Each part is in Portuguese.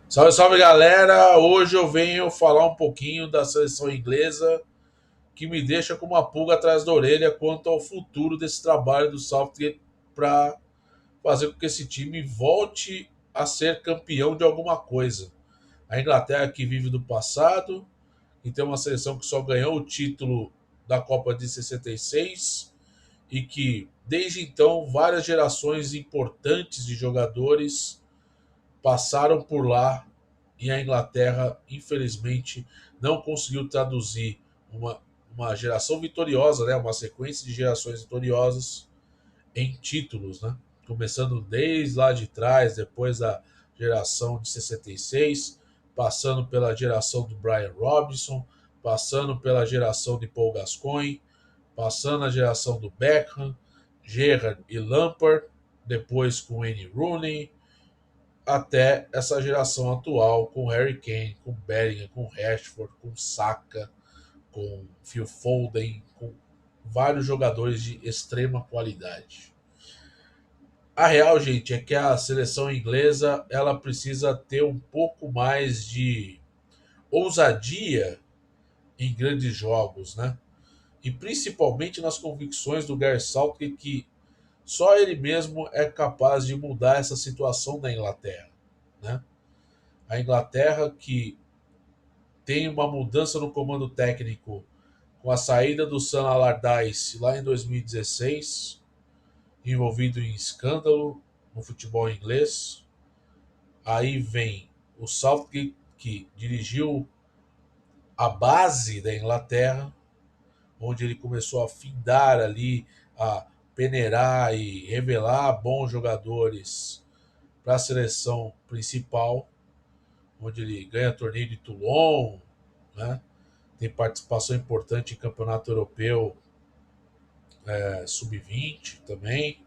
Salve, salve galera! Hoje eu venho falar um pouquinho da seleção inglesa que me deixa com uma pulga atrás da orelha quanto ao futuro desse trabalho do Southgate para fazer com que esse time volte a ser campeão de alguma coisa. A Inglaterra que vive do passado, que tem uma seleção que só ganhou o título da Copa de 66 e que desde então várias gerações importantes de jogadores passaram por lá e a Inglaterra, infelizmente, não conseguiu traduzir uma, uma geração vitoriosa, né, uma sequência de gerações vitoriosas em títulos, né? Começando desde lá de trás, depois da geração de 66, passando pela geração do Brian Robinson, passando pela geração de Paul Gascoigne, passando a geração do Beckham, Gerrard e Lampard, depois com Wayne Rooney, até essa geração atual com Harry Kane, com Bellingham, com Rashford, com Saka, com Phil Foden, com vários jogadores de extrema qualidade. A real, gente, é que a seleção inglesa ela precisa ter um pouco mais de ousadia em grandes jogos, né? E principalmente nas convicções do Gareth Southgate que só ele mesmo é capaz de mudar essa situação da Inglaterra, né? A Inglaterra que tem uma mudança no comando técnico com a saída do Sam Allardyce lá em 2016, envolvido em escândalo no futebol inglês. Aí vem o Southgate, que dirigiu a base da Inglaterra, onde ele começou a findar ali, a peneirar e revelar bons jogadores para a seleção principal, onde ele ganha torneio de Toulon, né? Tem participação importante em campeonato europeu sub-20 também.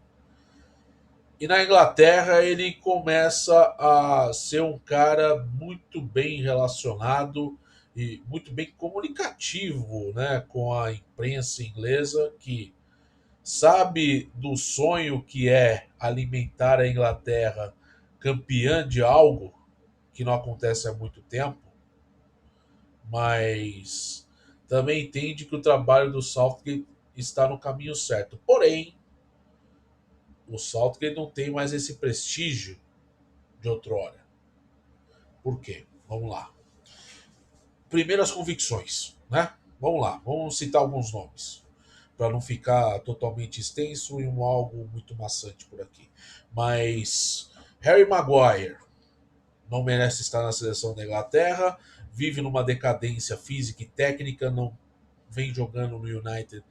E na Inglaterra ele começa a ser um cara muito bem relacionado e muito bem comunicativo, né, com a imprensa inglesa, que sabe do sonho que é alimentar a Inglaterra campeã de algo que não acontece há muito tempo, mas também entende que o trabalho do Southgate está no caminho certo. Porém, o Southgate não tem mais esse prestígio de outrora. Por quê? Vamos lá. Primeiro as convicções, né? Vamos lá, vamos citar alguns nomes para não ficar totalmente extenso e algo muito maçante por aqui. Mas Harry Maguire não merece estar na seleção da Inglaterra, vive numa decadência física e técnica, não vem jogando no United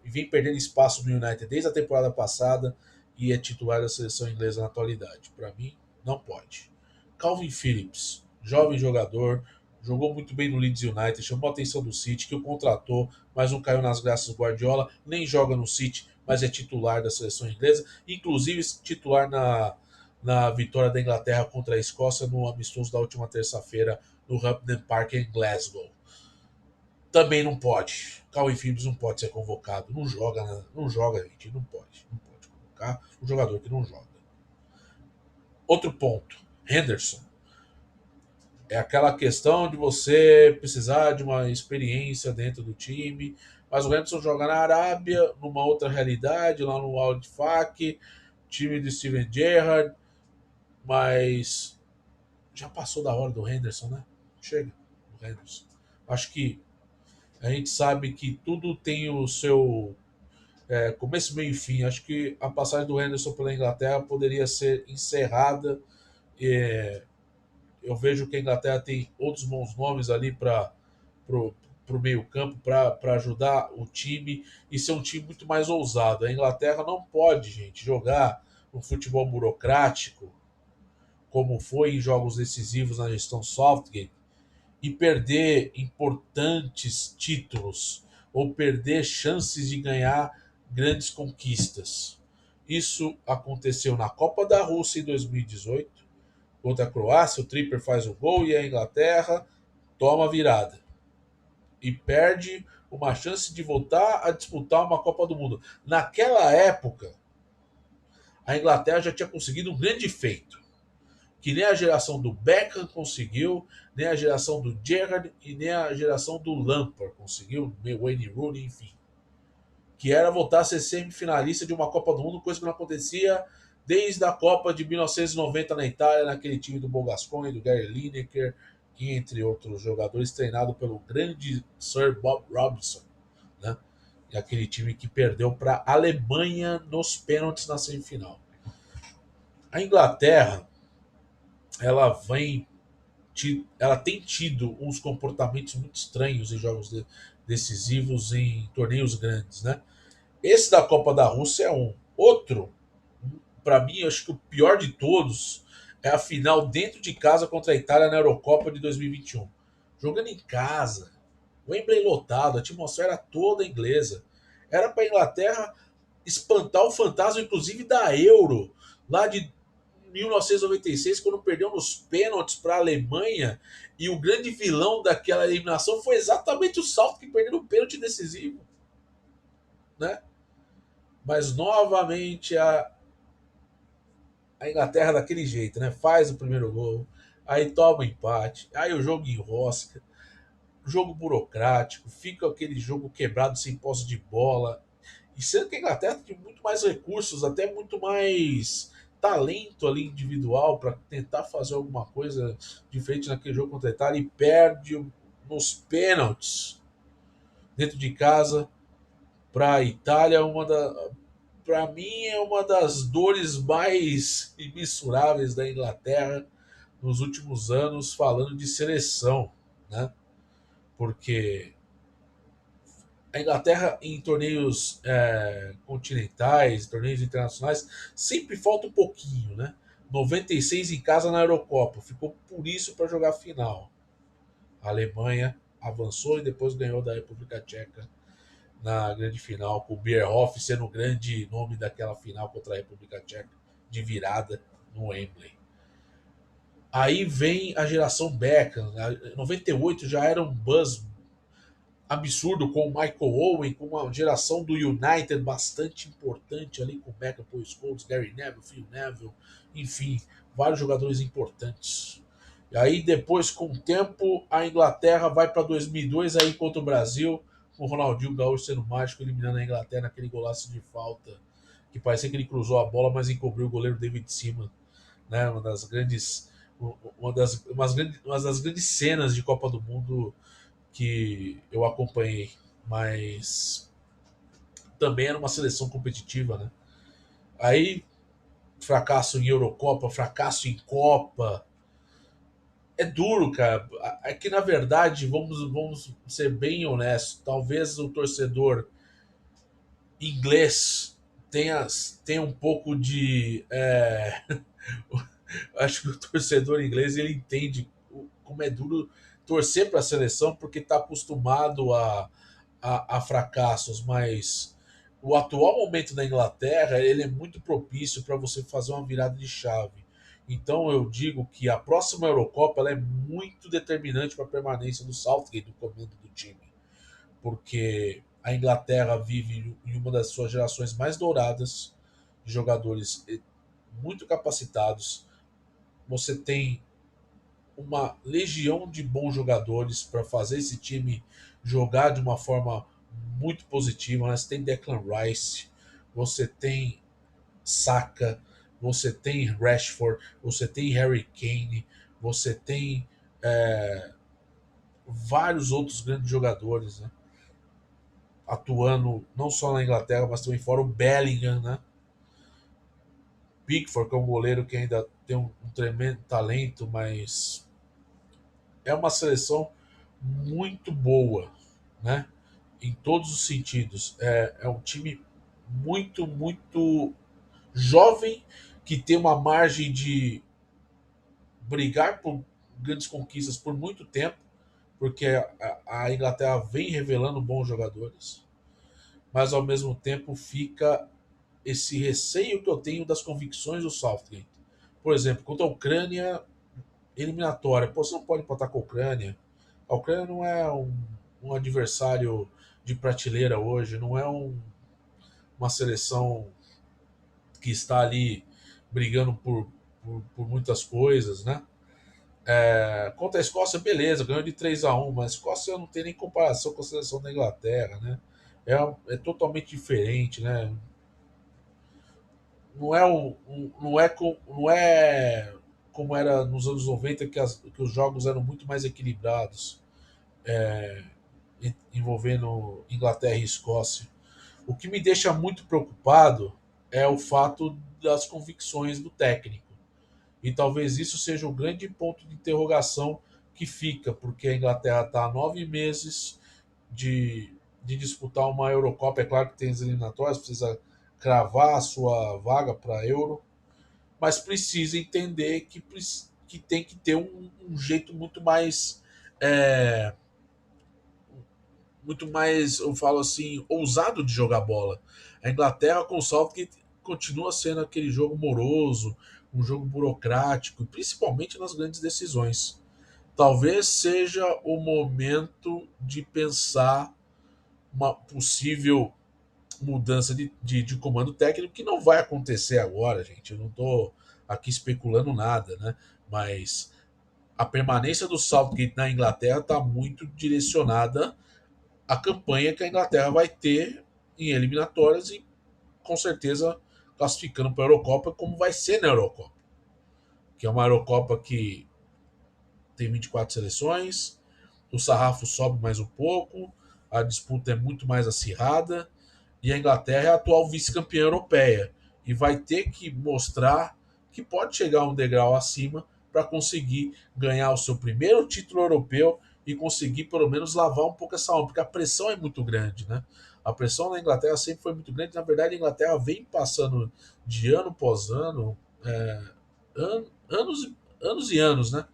vem perdendo espaço no United desde a temporada passada e é titular da seleção inglesa na atualidade. Para mim, não pode. Calvin Phillips, jovem jogador, jogou muito bem no Leeds United, chamou a atenção do City, que o contratou, mas não caiu nas graças do Guardiola, nem joga no City, mas é titular da seleção inglesa, inclusive titular na vitória da Inglaterra contra a Escócia no amistoso da última terça-feira no Hampden Park em Glasgow. Também não pode. Calvin Phillips não pode ser convocado. Não joga, né? Não joga, gente. Não pode. Não pode convocar um jogador que não joga. Outro ponto. Henderson. É aquela questão de você precisar de uma experiência dentro do time. Mas o Henderson joga na Arábia, numa outra realidade, lá no Al Fak, time de Steven Gerrard. Mas já passou da hora do Henderson, né? Chega, do Henderson. Acho que a gente sabe que tudo tem o seu começo, meio e fim. Acho que a passagem do Henderson pela Inglaterra poderia ser encerrada. É, eu vejo que a Inglaterra tem outros bons nomes ali para o meio-campo para ajudar o time e ser um time muito mais ousado. A Inglaterra não pode, gente, jogar um futebol burocrático como foi em jogos decisivos na gestão Southgate e perder importantes títulos ou perder chances de ganhar grandes conquistas. Isso aconteceu na Copa da Rússia em 2018, contra a Croácia, o Tripper faz o gol e a Inglaterra toma a virada e perde uma chance de voltar a disputar uma Copa do Mundo. Naquela época, a Inglaterra já tinha conseguido um grande feito, que nem a geração do Beckham conseguiu, nem a geração do Gerrard e nem a geração do Lampard conseguiu, Wayne Rooney, enfim. Que era voltar a ser semifinalista de uma Copa do Mundo, coisa que não acontecia desde a Copa de 1990 na Itália, naquele time do Bogasconi, do Gary Lineker, e entre outros jogadores, treinado pelo grande Sir Bob Robson, né? E aquele time que perdeu para a Alemanha nos pênaltis na semifinal. A Inglaterra, ela vem, ela tem tido uns comportamentos muito estranhos em jogos decisivos em torneios grandes, né? Esse da Copa da Rússia é um. Outro, para mim, eu acho que o pior de todos é a final dentro de casa contra a Itália na Eurocopa de 2021. Jogando em casa, Wembley lotado, a atmosfera toda inglesa. Era para a Inglaterra espantar o fantasma, inclusive da Euro, lá de 1996, quando perdeu nos pênaltis para a Alemanha. E o grande vilão daquela eliminação foi exatamente o Salto que perdeu no pênalti decisivo, né? Mas novamente a Inglaterra daquele jeito, né? Faz o primeiro gol, aí toma o empate, aí o jogo enrosca, jogo burocrático, fica aquele jogo quebrado sem posse de bola. E sendo que a Inglaterra tem muito mais recursos, até muito mais talento ali individual para tentar fazer alguma coisa diferente naquele jogo contra a Itália e perde nos pênaltis dentro de casa para a Itália, para mim é uma das dores mais imensuráveis da Inglaterra nos últimos anos, falando de seleção, né? Porque a Inglaterra em torneios continentais, torneios internacionais, sempre falta um pouquinho, né? 96 em casa na Eurocopa, ficou por isso para jogar a final. A Alemanha avançou e depois ganhou da República Tcheca na grande final, com o Bierhoff sendo o grande nome daquela final contra a República Tcheca, de virada no Wembley. Aí vem a geração Beckham, 98 já era um buzz absurdo com o Michael Owen, com uma geração do United bastante importante ali, com o Beckham, Paul Scholes, Gary Neville, Phil Neville, enfim, vários jogadores importantes. E aí depois, com o tempo, a Inglaterra vai para 2002 aí contra o Brasil, com o Ronaldinho Gaúcho sendo mágico, eliminando a Inglaterra naquele golaço de falta, que parecia que ele cruzou a bola, mas encobriu o goleiro David Seaman, né? Uma das grandes cenas de Copa do Mundo que eu acompanhei, mas também era uma seleção competitiva, né? Aí, fracasso em Eurocopa, fracasso em Copa. É duro, cara. É que, na verdade, vamos ser bem honestos, talvez o torcedor inglês tenha um pouco de. Acho que o torcedor inglês ele entende como é duro torcer para a seleção porque está acostumado a fracassos, mas o atual momento da Inglaterra ele é muito propício para você fazer uma virada de chave. Então eu digo que a próxima Eurocopa ela é muito determinante para a permanência do Southgate do comando do time, porque a Inglaterra vive em uma das suas gerações mais douradas de jogadores muito capacitados. Você tem uma legião de bons jogadores para fazer esse time jogar de uma forma muito positiva. Você tem Declan Rice, você tem Saka, você tem Rashford, você tem Harry Kane, você tem vários outros grandes jogadores, né? Atuando não só na Inglaterra, mas também fora o Bellingham, né? Pickford, que é um goleiro que ainda tem um tremendo talento, mas é uma seleção muito boa, né? Em todos os sentidos. É um time muito jovem que tem uma margem de brigar por grandes conquistas por muito tempo, porque a Inglaterra vem revelando bons jogadores, mas ao mesmo tempo fica esse receio que eu tenho das convicções do Southgate. Por exemplo, contra a Ucrânia, eliminatória. Pô, você não pode empatar com a Ucrânia. A Ucrânia não é um adversário de prateleira hoje, não é uma seleção que está ali brigando por por muitas coisas, né? Contra a Escócia, beleza, ganhou de 3-1, mas a Escócia não tem nem comparação com a seleção da Inglaterra, né? É totalmente diferente, né? Não é como era nos anos 90 que os jogos eram muito mais equilibrados, envolvendo Inglaterra e Escócia. O que me deixa muito preocupado é o fato das convicções do técnico. E talvez isso seja o grande ponto de interrogação que fica, porque a Inglaterra está há 9 meses de disputar uma Eurocopa. É claro que tem as eliminatórias, precisa cravar a sua vaga para a Euro, mas precisa entender que tem que ter um jeito muito mais, eu falo assim, ousado de jogar bola. A Inglaterra com o Southgate continua sendo aquele jogo moroso, um jogo burocrático, principalmente nas grandes decisões. Talvez seja o momento de pensar uma possível mudança de comando técnico, que não vai acontecer agora, gente. Eu não estou aqui especulando nada, né? Mas a permanência do Southgate na Inglaterra está muito direcionada à campanha que a Inglaterra vai ter em eliminatórias e, com certeza, classificando para a Eurocopa, como vai ser na Eurocopa. Que é uma Eurocopa que tem 24 seleções, o sarrafo sobe mais um pouco, a disputa é muito mais acirrada e a Inglaterra é a atual vice-campeã europeia e vai ter que mostrar que pode chegar um degrau acima para conseguir ganhar o seu primeiro título europeu e conseguir pelo menos lavar um pouco essa alma, porque a pressão é muito grande, né? A pressão na Inglaterra sempre foi muito grande. Na verdade, a Inglaterra vem passando de ano após ano, anos, anos e anos, né?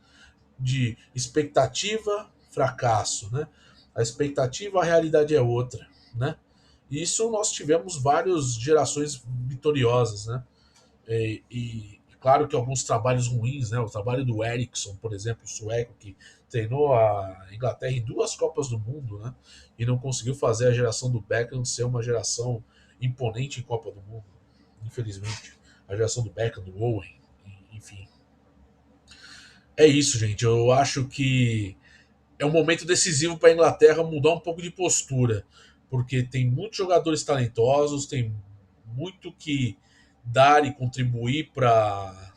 De expectativa, fracasso, né? A expectativa, a realidade é outra, né? E isso nós tivemos várias gerações vitoriosas, né? E claro que alguns trabalhos ruins, né? O trabalho do Eriksson, por exemplo, o sueco, que treinou a Inglaterra em 2 Copas do Mundo, né? E não conseguiu fazer a geração do Beckham ser uma geração imponente em Copa do Mundo, infelizmente. A geração do Beckham, do Owen, enfim. É isso, gente. Eu acho que é um momento decisivo para a Inglaterra mudar um pouco de postura, porque tem muitos jogadores talentosos, tem muito que dar e contribuir para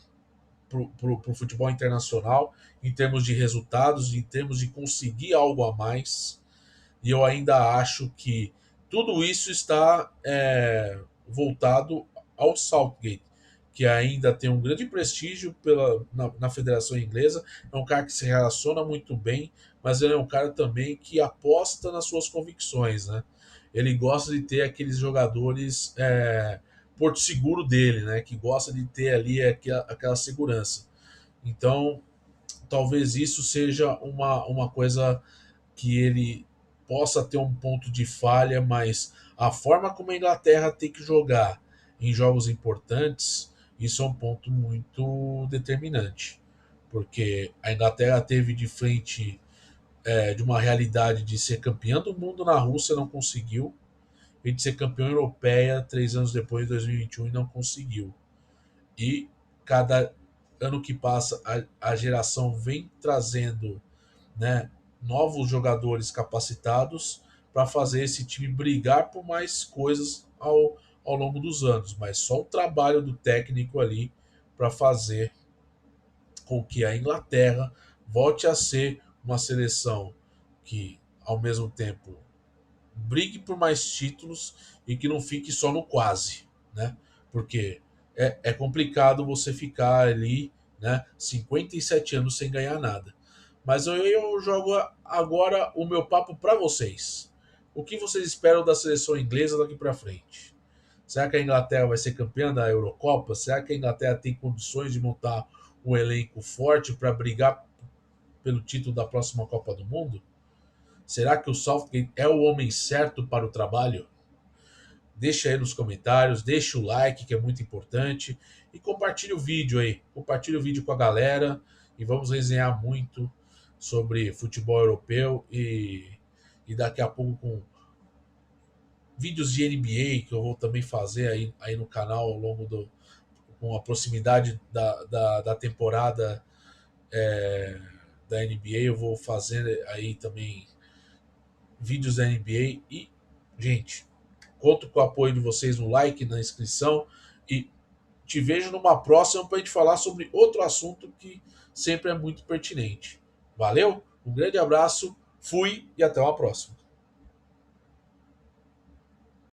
o futebol internacional em termos de resultados, em termos de conseguir algo a mais. E eu ainda acho que tudo isso está voltado ao Southgate, que ainda tem um grande prestígio na Federação Inglesa. É um cara que se relaciona muito bem, mas ele é um cara também que aposta nas suas convicções, né? Ele gosta de ter aqueles jogadores porto seguro dele, né? Que gosta de ter ali aquela segurança. Então, talvez isso seja uma coisa que ele possa ter um ponto de falha, mas a forma como a Inglaterra tem que jogar em jogos importantes, isso é um ponto muito determinante. Porque a Inglaterra teve de frente de uma realidade de ser campeã do mundo na Rússia, não conseguiu, e de ser campeã europeia 3 anos depois, em 2021, e não conseguiu. E cada ano que passa, a geração vem trazendo, né, novos jogadores capacitados para fazer esse time brigar por mais coisas ao longo dos anos, mas só o trabalho do técnico ali para fazer com que a Inglaterra volte a ser uma seleção que, ao mesmo tempo, brigue por mais títulos e que não fique só no quase, né? Porque é complicado você ficar ali, né, 57 anos sem ganhar nada. Mas eu jogo agora o meu papo para vocês. O que vocês esperam da seleção inglesa daqui para frente? Será que a Inglaterra vai ser campeã da Eurocopa? Será que a Inglaterra tem condições de montar um elenco forte para brigar pelo título da próxima Copa do Mundo? Será que o Southgate é o homem certo para o trabalho? Deixa aí nos comentários, deixa o like, que é muito importante, e compartilha o vídeo aí. Compartilha o vídeo com a galera e vamos resenhar muito sobre futebol europeu e daqui a pouco com vídeos de NBA que eu vou também fazer aí no canal ao longo com a proximidade da temporada da NBA, eu vou fazer aí também vídeos da NBA. E, gente, conto com o apoio de vocês no like, na inscrição. E te vejo numa próxima para a gente falar sobre outro assunto que sempre é muito pertinente. Valeu? Um grande abraço, fui e até uma próxima.